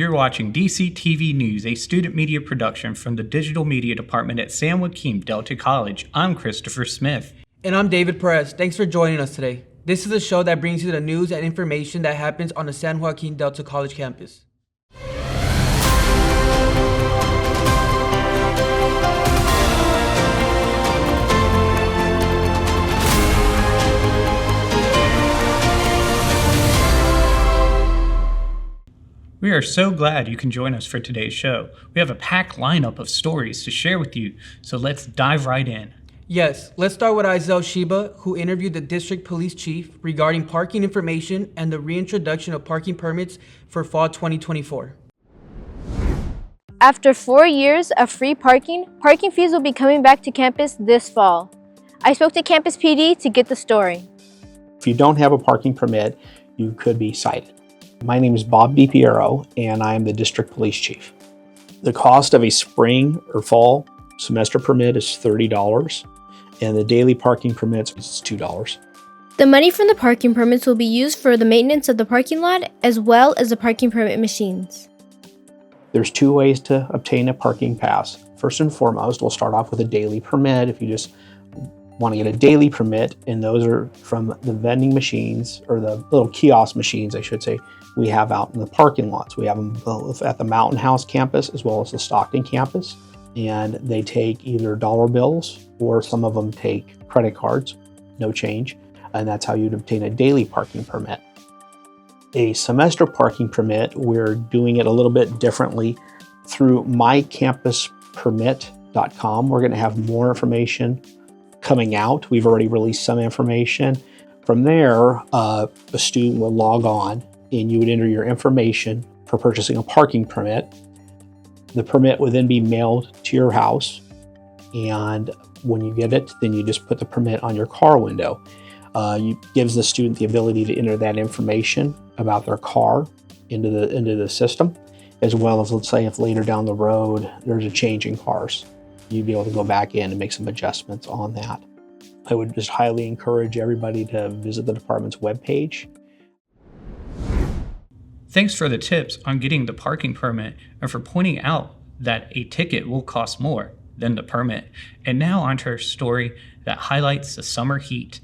You're watching DCTV News, a student media production from the Digital Media Department at San Joaquin Delta College. I'm Christopher Smith. And I'm David Perez. Thanks for joining us today. This is a show that brings you the news and information that happens on the San Joaquin Delta College campus. We are so glad you can join us for today's show. We have a packed lineup of stories to share with you, so let's dive right in. Yes, let's start with Izel Sheba, who interviewed the district police chief regarding parking information and the reintroduction of parking permits for fall 2024. After 4 years of free parking fees will be coming back to campus this fall. I spoke to Campus PD to get the story. If you don't have a parking permit, you could be cited. My name is Bob DiPiero, and I am the district police chief. The cost of a spring or fall semester permit is $30, and the daily parking permits is $2. The money from the parking permits will be used for the maintenance of the parking lot as well as the parking permit machines. There's two ways to obtain a parking pass. First and foremost, we'll start off with a daily permit. If you just want to get a daily permit, and those are from the vending machines, or the little kiosk machines, I should say, we have out in the parking lots. We have them both at the Mountain House campus as well as the Stockton campus, and they take either dollar bills or some of them take credit cards, no change, and that's how you'd obtain a daily parking permit. A semester parking permit, we're doing it a little bit differently through mycampuspermit.com. We're going to have more information coming out. We've already released some information. From there, a student will log on and you would enter your information for purchasing a parking permit. The permit would then be mailed to your house, and when you get it, then you just put the permit on your car window. It gives the student the ability to enter that information about their car into the system, as well as, let's say, if later down the road there's a change in cars, you'd be able to go back in and make some adjustments on that. I would just highly encourage everybody to visit the department's webpage. Thanks for the tips on getting the parking permit and for pointing out that a ticket will cost more than the permit. And now onto our story that highlights the summer heat.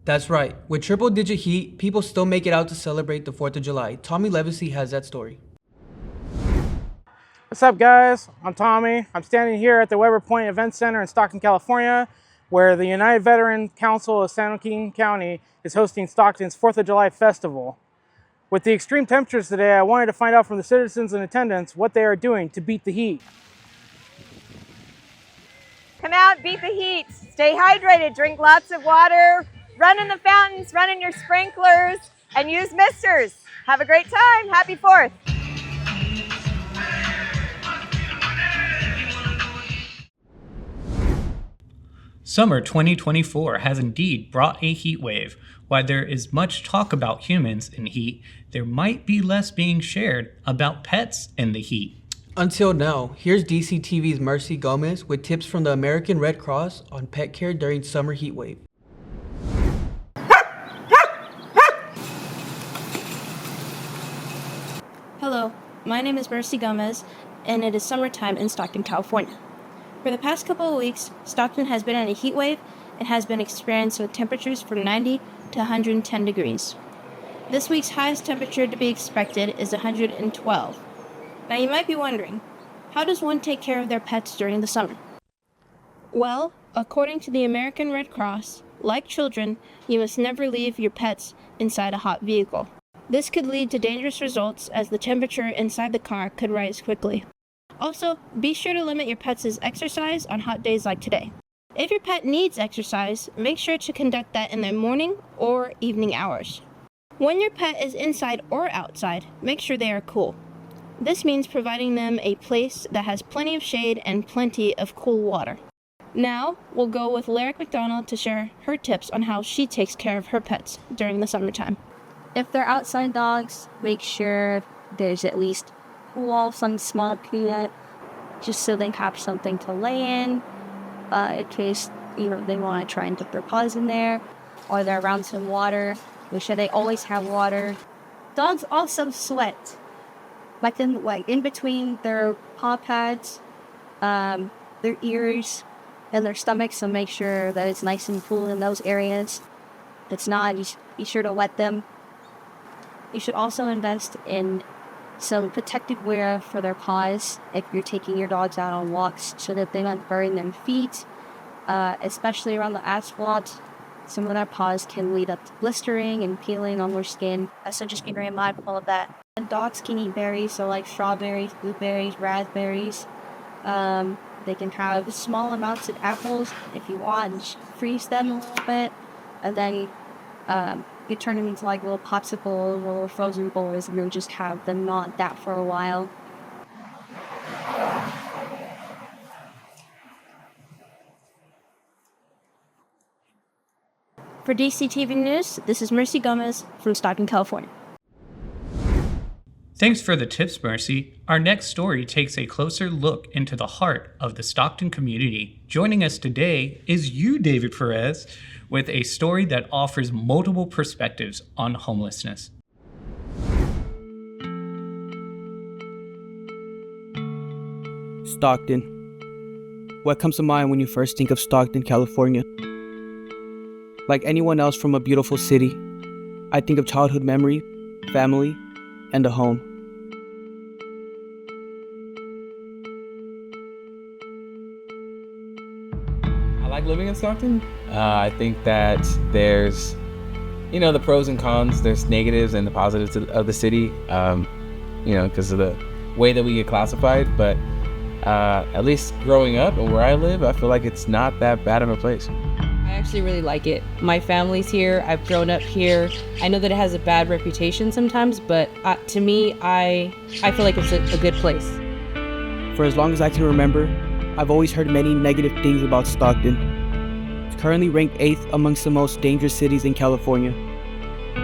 That's right. With triple-digit heat, people still make it out to celebrate the 4th of July. Tommy Levacy has that story. What's up, guys? I'm Tommy. I'm standing here at the Weber Point Event Center in Stockton, California, where the United Veteran Council of San Joaquin County is hosting Stockton's 4th of July Festival. With the extreme temperatures today, I wanted to find out from the citizens in attendance what they are doing to beat the heat. Come out, beat the heat. Stay hydrated, drink lots of water, run in the fountains, run in your sprinklers, and use misters. Have a great time. Happy 4th. Summer 2024 has indeed brought a heat wave. While there is much talk about humans in heat, there might be less being shared about pets in the heat. Until now, here's DCTV's Mercy Gomez with tips from the American Red Cross on pet care during summer heat wave. Hello, my name is Mercy Gomez, and it is summertime in Stockton, California. For the past couple of weeks, Stockton has been on a heat wave and has been experienced with temperatures from 90 to 110 degrees. This week's highest temperature to be expected is 112. Now you might be wondering, how does one take care of their pets during the summer? Well, according to the American Red Cross, like children, you must never leave your pets inside a hot vehicle. This could lead to dangerous results as the temperature inside the car could rise quickly. Also, be sure to limit your pets' exercise on hot days like today. If your pet needs exercise, make sure to conduct that in the morning or evening hours. When your pet is inside or outside, make sure they are cool. This means providing them a place that has plenty of shade and plenty of cool water. Now, we'll go with Lyric McDonald to share her tips on how she takes care of her pets during the summertime. If they're outside dogs, make sure there's at least some small peanut, just so they have something to lay in case they want to try and put their paws in there, or they're around some water. Make sure they always have water. Dogs also sweat. Let them like in between their paw pads, their ears, and their stomachs, so make sure that it's nice and full in those areas. If it's not, you should be sure to wet them. You should also invest in some protective wear for their paws if you're taking your dogs out on walks so that they don't burn their feet, especially around the asphalt. Some of their paws can lead up to blistering and peeling on their skin, so just be very mindful of that. And dogs can eat berries, so like strawberries, blueberries, raspberries. They can have small amounts of apples if you want, and just freeze them a little bit, and then you turn them into like little popsicles or frozen bowls, and you'll just have them gnaw that for a while. For DCTV News, this is Mercy Gomez from Stockton, California. Thanks for the tips, Mercy. Our next story takes a closer look into the heart of the Stockton community. Joining us today is you, David Perez, with a story that offers multiple perspectives on homelessness. Stockton. What comes to mind when you first think of Stockton, California? Like anyone else from a beautiful city, I think of childhood memory, family, and a home. I like living in Stockton. I think that there's, the pros and cons. There's negatives and the positives of the city, because of the way that we get classified. But at least growing up and where I live, I feel like it's not that bad of a place. I actually really like it. My family's here. I've grown up here. I know that it has a bad reputation sometimes, but to me, I feel like it's a good place. For as long as I can remember, I've always heard many negative things about Stockton. It's currently ranked 8th amongst the most dangerous cities in California.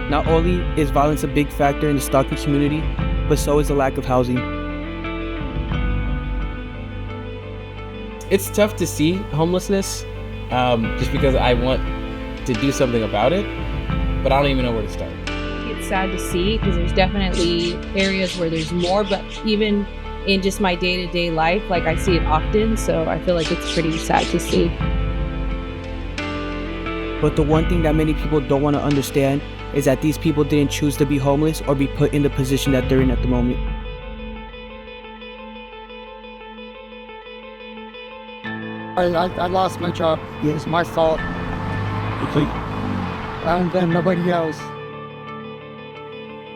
Not only is violence a big factor in the Stockton community, but so is the lack of housing. It's tough to see homelessness, just because I want to do something about it, but I don't even know where to start. It's sad to see because there's definitely areas where there's more, but even in just my day-to-day life, like I see it often, so I feel like it's pretty sad to see. But the one thing that many people don't want to understand is that these people didn't choose to be homeless or be put in the position that they're in at the moment. I lost my job. It's my fault. And then nobody else.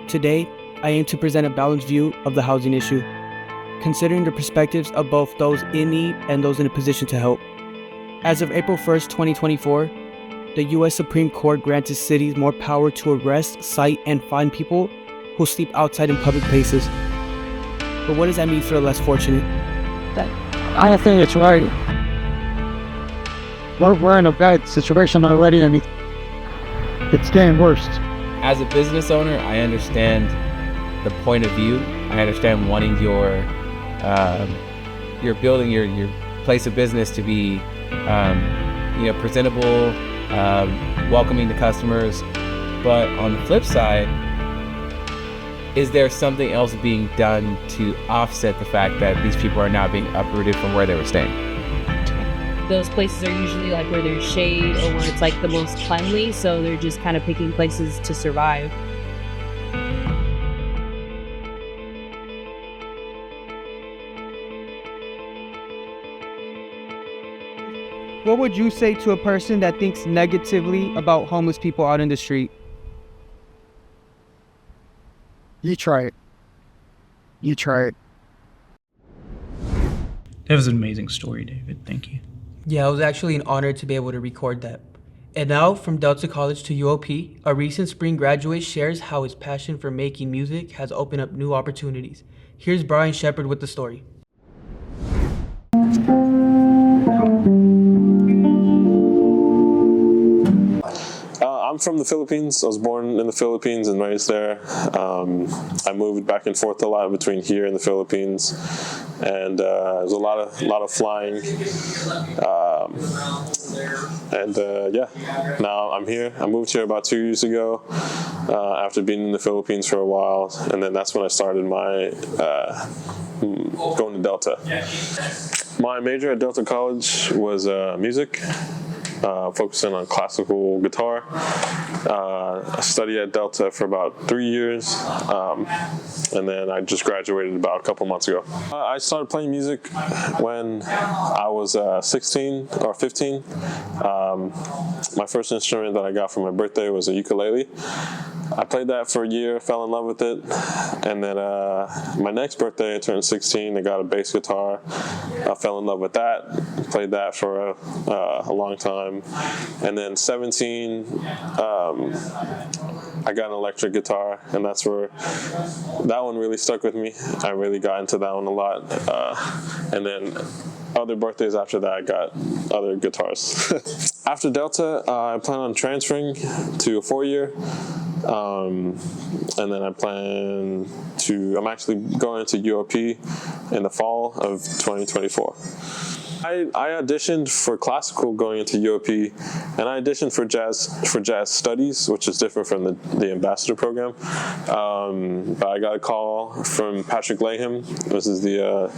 Today, I aim to present a balanced view of the housing issue, considering the perspectives of both those in need and those in a position to help. As of April 1st, 2024, the U.S. Supreme Court granted cities more power to arrest, cite, and fine people who sleep outside in public places. But what does that mean for the less fortunate? I think it's right. We're in a bad situation already, and it's getting worse. As a business owner, I understand the point of view. I understand wanting your building, your place of business to be, presentable, welcoming to customers. But on the flip side, is there something else being done to offset the fact that these people are now being uprooted from where they were staying? Those places are usually like where there's shade or where it's like the most cleanly, so they're just kind of picking places to survive. What would you say to a person that thinks negatively about homeless people out in the street? You try it. You try it. That was an amazing story, David. Thank you. Yeah, it was actually an honor to be able to record that. And now, from Delta College to UOP, a recent spring graduate shares how his passion for making music has opened up new opportunities. Here's Brian Shepard with the story. I'm from the Philippines. I was born in the Philippines and raised there. I moved back and forth a lot between here and the Philippines, and there's a lot of flying. Yeah, now I'm here. I moved here about 2 years ago after being in the Philippines for a while, and then that's when I started my going to Delta. My major at Delta College was music. Focusing on classical guitar. I studied at Delta for about 3 years, and then I just graduated about a couple months ago. I started playing music when I was 16 or 15. My first instrument that I got for my birthday was a ukulele. I played that for a year, fell in love with it, and then my next birthday, I turned 16, I got a bass guitar. I fell in love with that, played that for a long time, and then 17, I got an electric guitar, and that's where that one really stuck with me. I really got into that one a lot, and then other birthdays after that, I got other guitars. After Delta, I plan on transferring to a 4-year. And then I'm actually going to UOP in the fall of 2024. I auditioned for classical going into UOP, and I auditioned for jazz studies, which is different from the ambassador program. But I got a call from Patrick Laham. This is the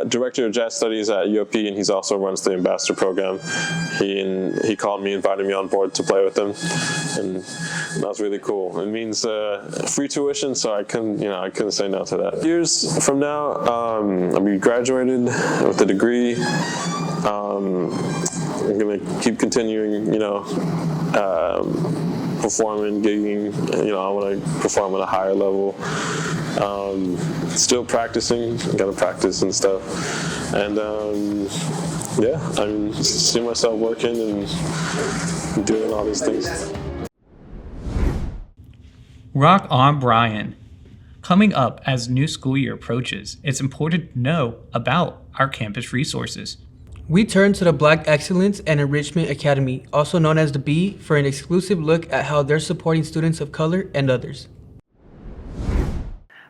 director of jazz studies at UOP, and he also runs the ambassador program. He called me, invited me on board to play with him, and that was really cool. It means free tuition, so I couldn't say no to that. Years from now, I'll be graduated with a degree. I'm gonna keep continuing, performing, gigging. I want to perform at a higher level. Still practicing, gotta practice and stuff. And yeah, I see myself working and doing all these things. Rock on, Brian. Coming up as new school year approaches, it's important to know about our campus resources. We turn to the Black Excellence and Enrichment Academy, also known as the B, for an exclusive look at how they're supporting students of color and others.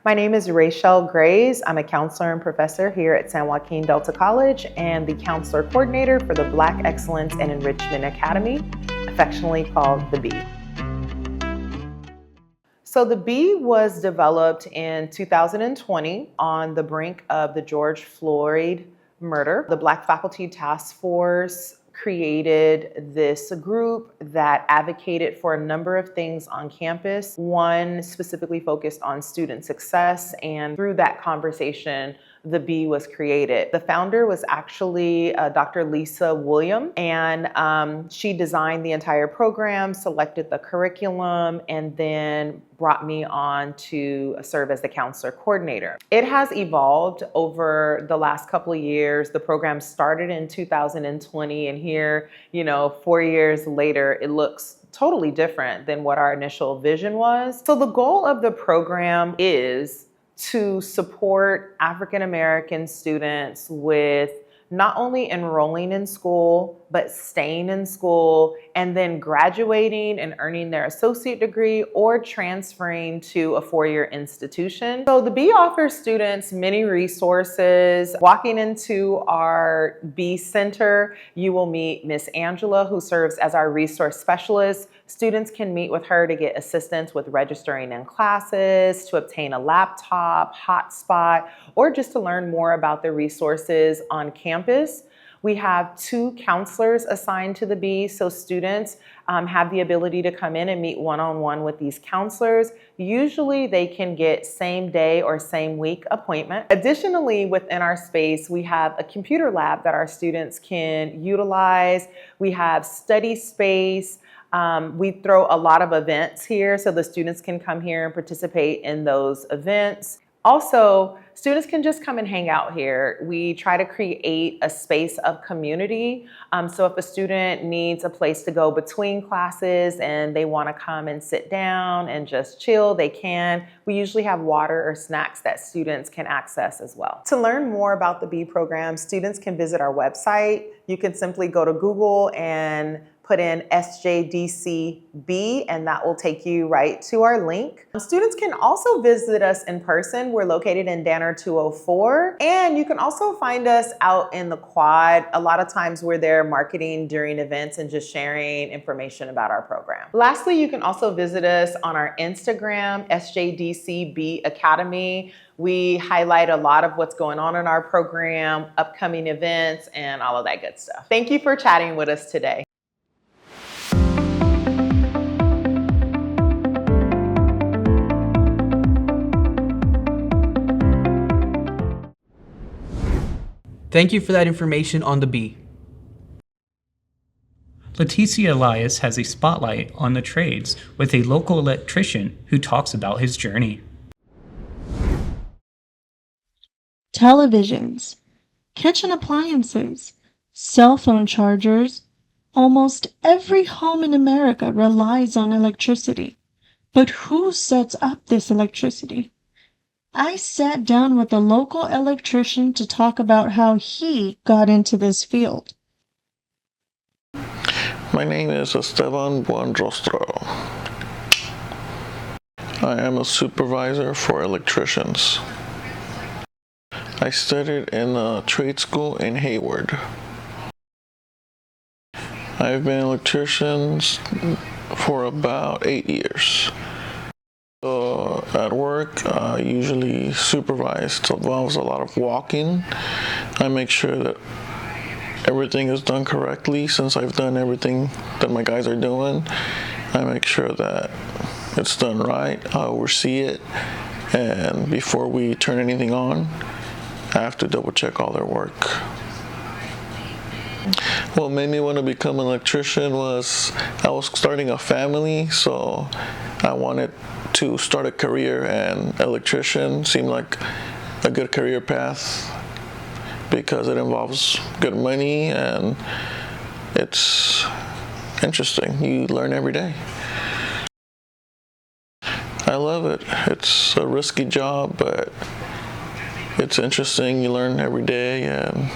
My name is Rachel Grays. I'm a counselor and professor here at San Joaquin Delta College and the counselor coordinator for the Black Excellence and Enrichment Academy, affectionately called the B. So the B was developed in 2020 on the brink of the George Floyd murder. The Black Faculty Task Force created this group that advocated for a number of things on campus. One specifically focused on student success, and through that conversation, the B was created. The founder was actually Dr. Lisa William, and she designed the entire program, selected the curriculum, and then brought me on to serve as the counselor coordinator. It has evolved over the last couple of years. The program started in 2020, and here, 4 years later, it looks totally different than what our initial vision was. So the goal of the program is to support African American students with not only enrolling in school, but staying in school and then graduating and earning their associate degree or transferring to a 4-year institution. So the B offers students many resources. Walking into our B Center, you will meet Miss Angela, who serves as our resource specialist. Students can meet with her to get assistance with registering in classes, to obtain a laptop, hotspot, or just to learn more about the resources on campus. We have 2 counselors assigned to the B, so students have the ability to come in and meet one-on-one with these counselors. Usually they can get same day or same week appointment. Additionally, within our space, we have a computer lab that our students can utilize. We have study space. We throw a lot of events here, so the students can come here and participate in those events. Also, students can just come and hang out here. We try to create a space of community. So if a student needs a place to go between classes and they want to come and sit down and just chill, they can. We usually have water or snacks that students can access as well. To learn more about the B program, students can visit our website. You can simply go to Google and put in SJDCB, and that will take you right to our link. Students can also visit us in person. We're located in Danner 204, and you can also find us out in the quad. A lot of times we're there marketing during events and just sharing information about our program. Lastly, you can also visit us on our Instagram, SJDCB Academy. We highlight a lot of what's going on in our program, upcoming events, and all of that good stuff. Thank you for chatting with us today. Thank you for that information on the bee. Leticia Elias has a spotlight on the trades with a local electrician who talks about his journey. Televisions, kitchen appliances, cell phone chargers. Almost every home in America relies on electricity. But who sets up this electricity? I sat down with a local electrician to talk about how he got into this field. My name is Esteban Buenrostro. I am a supervisor for electricians. I studied in a trade school in Hayward. I've been an electrician for about 8 years. So at work, I usually supervise. It involves a lot of walking. I make sure that everything is done correctly. Since I've done everything that my guys are doing, I make sure that it's done right. I oversee it, and before we turn anything on, I have to double check all their work. What made me want to become an electrician was I was starting a family, so I wanted to start a career, and electrician seemed like a good career path because it involves good money and it's interesting. You learn every day. I love it. It's a risky job, but it's interesting. You learn every day, and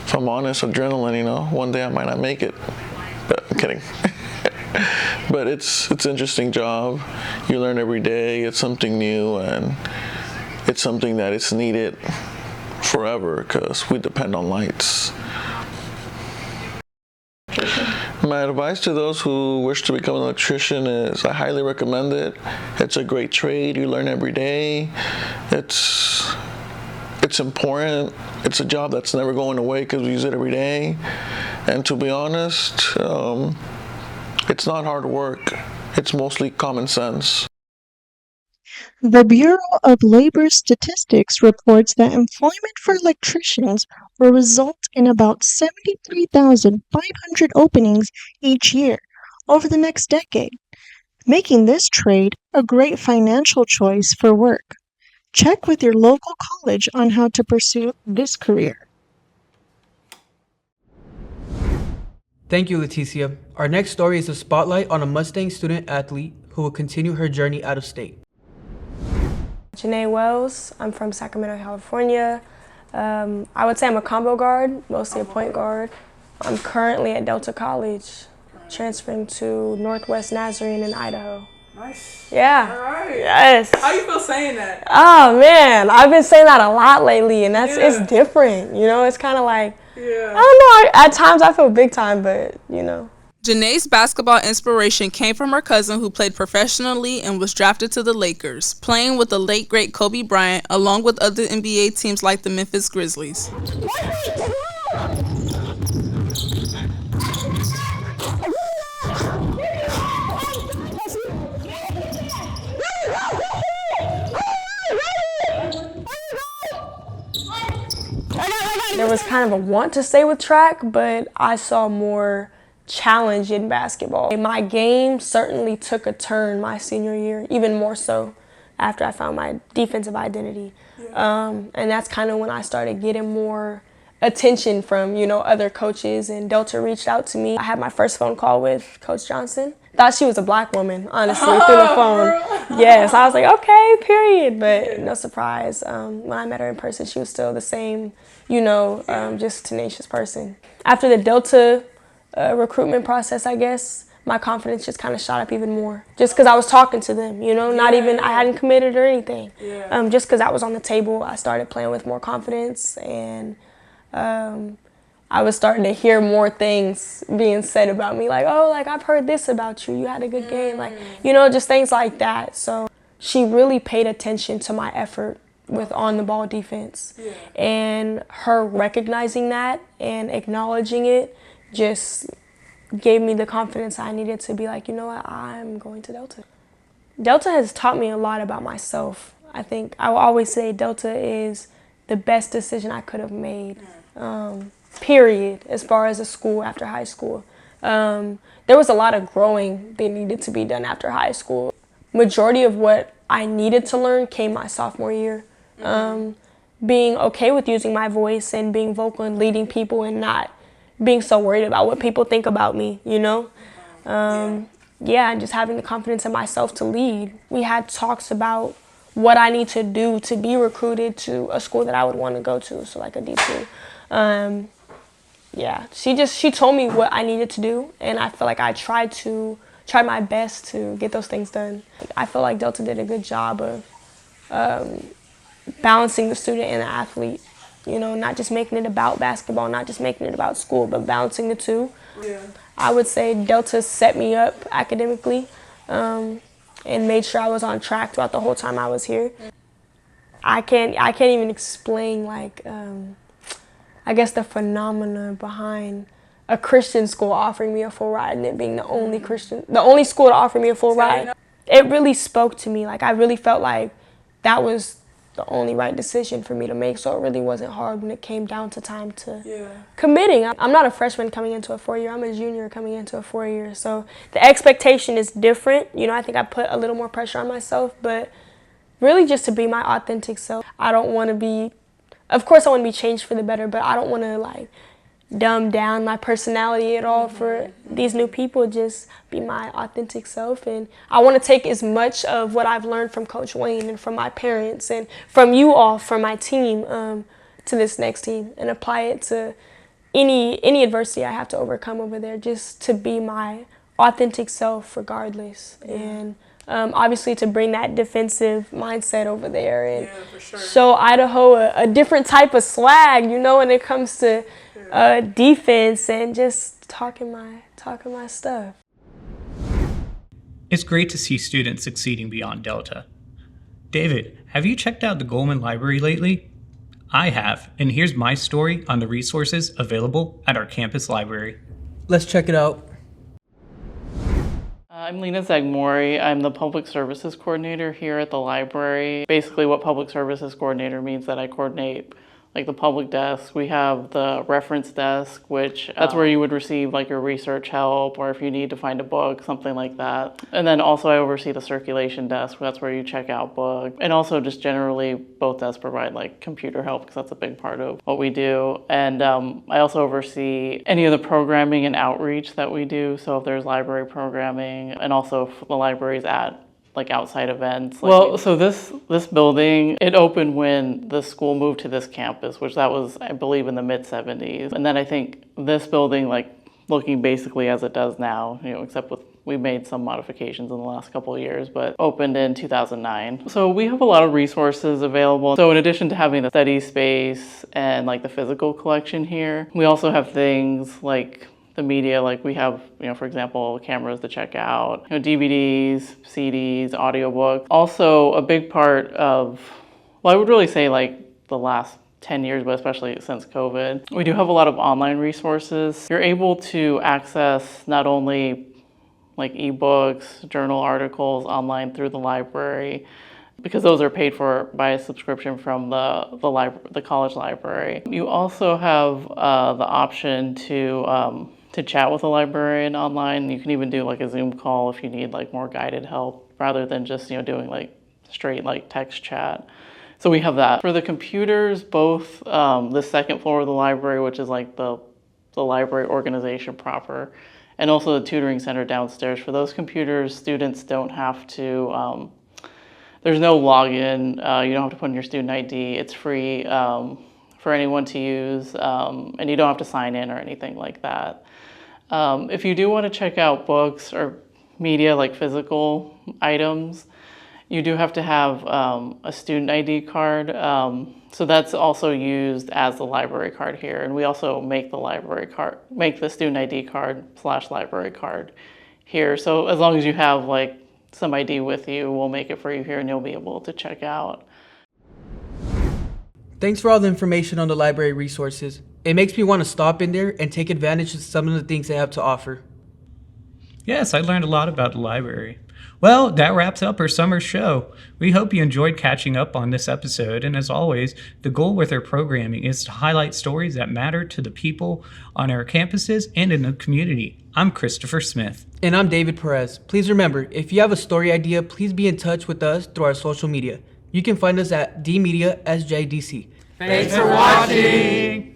if I'm honest, adrenaline, you know, one day I might not make it, but I'm kidding. But it's an interesting job. You learn every day. It's something new, and it's something that is needed forever because we depend on lights. My advice to those who wish to become an electrician is I highly recommend it. It's a great trade. You learn every day. It's important. It's a job that's never going away because we use it every day. And to be honest, it's not hard work. It's mostly common sense. The Bureau of Labor Statistics reports that employment for electricians will result in about 73,500 openings each year over the next decade, making this trade a great financial choice for work. Check with your local college on how to pursue this career. Thank you, Leticia. Our next story is a spotlight on a Mustang student athlete who will continue her journey out of state. Janae Wells. I'm from Sacramento, California. I would say I'm a combo guard, mostly a point guard. I'm currently at Delta College, transferring to Northwest Nazarene in Idaho. Nice. Yeah. All right. Yes. How you feel saying that? Oh man, I've been saying that a lot lately, and it's different. You know, it's kind of like, I don't know. At times I feel big time, but you know. Janae's basketball inspiration came from her cousin who played professionally and was drafted to the Lakers, playing with the late great Kobe Bryant along with other NBA teams like the Memphis Grizzlies. There was kind of a want to stay with track, but I saw more challenge in basketball. My game certainly took a turn my senior year, even more so after I found my defensive identity. And that's kind of when I started getting more attention from, you know, other coaches, and Delta reached out to me. I had my first phone call with Coach Johnson. Thought she was a black woman, honestly, through the phone. Yes, I was like, okay, period. But no surprise. When I met her in person, she was still the same, you know, just tenacious person. After the Delta recruitment process, I guess, my confidence just kind of shot up even more. Just because I was talking to them, you know, not even, I hadn't committed or anything. Just because I was on the table, I started playing with more confidence, and I was starting to hear more things being said about me, like, oh, like, I've heard this about you, you had a good game, like, you know, just things like that. So she really paid attention to my effort with on-the-ball defense. And her recognizing that and acknowledging it just gave me the confidence I needed to be like, you know what, I'm going to Delta. Delta has taught me a lot about myself. I think I will always say Delta is the best decision I could have made, period, as far as a school after high school. There was a lot of growing that needed to be done after high school. Majority of what I needed to learn came my sophomore year. Being okay with using my voice and being vocal and leading people and not being so worried about what people think about me, you know? Yeah, and just having the confidence in myself to lead. We had talks about what I need to do to be recruited to a school that I would want to go to, so like a D2. Yeah, she told me what I needed to do, and I feel like I tried my best to get those things done. I feel like Delta did a good job of balancing the student and the athlete. You know, not just making it about basketball, not just making it about school, but balancing the two. I would say Delta set me up academically and made sure I was on track throughout the whole time I was here. I can't even explain, like, I guess the phenomena behind a Christian school offering me a full ride and it being the only school to offer me a full ride. It really spoke to me. Like, I really felt like that was the only right decision for me to make, so it really wasn't hard when it came down to time to committing. I'm not a freshman coming into a 4-year, I'm a junior coming into a 4-year, so the expectation is different. You know, I think I put a little more pressure on myself, but really just to be my authentic self. I don't want to be, of course I want to be changed for the better, but I don't want to like dumb down my personality at all for these new people. Just be my authentic self, and I want to take as much of what I've learned from Coach Wayne and from my parents and from you all, from my team, to this next team and apply it to any adversity I have to overcome over there, just to be my authentic self regardless. And obviously to bring that defensive mindset over there and show Idaho a different type of swag, you know, when it comes to defense and just talking my stuff. It's great to see students succeeding beyond Delta. David, have you checked out the Goldman Library lately? I have, and here's my story on the resources available at our campus library. Let's check it out. I'm Lena Zagmori. I'm the Public Services Coordinator here at the library. Basically what Public Services Coordinator means that I coordinate like the public desk. We have the reference desk, which that's where you would receive like your research help, or if you need to find a book, something like that. And then also I oversee the circulation desk. That's where you check out books. And also just generally both desks provide like computer help, because that's a big part of what we do. And I also oversee any of the programming and outreach that we do. So if there's library programming, and also if the library's at like outside events. Well, so this building, it opened when the school moved to this campus, which that was, I believe, in the mid-70s. And then I think this building, like looking basically as it does now, you know, except we made some modifications in the last couple of years, but opened in 2009. So we have a lot of resources available. So in addition to having the study space and like the physical collection here, we also have things like the media, like we have, you know, for example, cameras to check out, you know, DVDs, CDs, audiobooks. Also a big part of, well, I would really say like the last 10 years, but especially since COVID, we do have a lot of online resources. You're able to access not only like ebooks, journal articles online through the library, because those are paid for by a subscription from the college library. You also have the option to chat with a librarian online. You can even do like a Zoom call if you need like more guided help, rather than just, you know, doing like straight like text chat. So we have that. For the computers, both the second floor of the library, which is like the library organization proper, and also the tutoring center downstairs. For those computers, students don't have to, there's no login, you don't have to put in your student ID. It's free for anyone to use, and you don't have to sign in or anything like that. If you do want to check out books or media like physical items, you do have to have a student ID card. So that's also used as the library card here. And we also make the student ID card / library card here. So as long as you have like some ID with you, we'll make it for you here and you'll be able to check out. Thanks for all the information on the library resources. It makes me want to stop in there and take advantage of some of the things they have to offer. Yes, I learned a lot about the library. Well, that wraps up our summer show. We hope you enjoyed catching up on this episode, and as always, the goal with our programming is to highlight stories that matter to the people on our campuses and in the community. I'm Christopher Smith. And I'm David Perez. Please remember, if you have a story idea, please be in touch with us through our social media. You can find us at DMediaSJDC. Thanks for watching!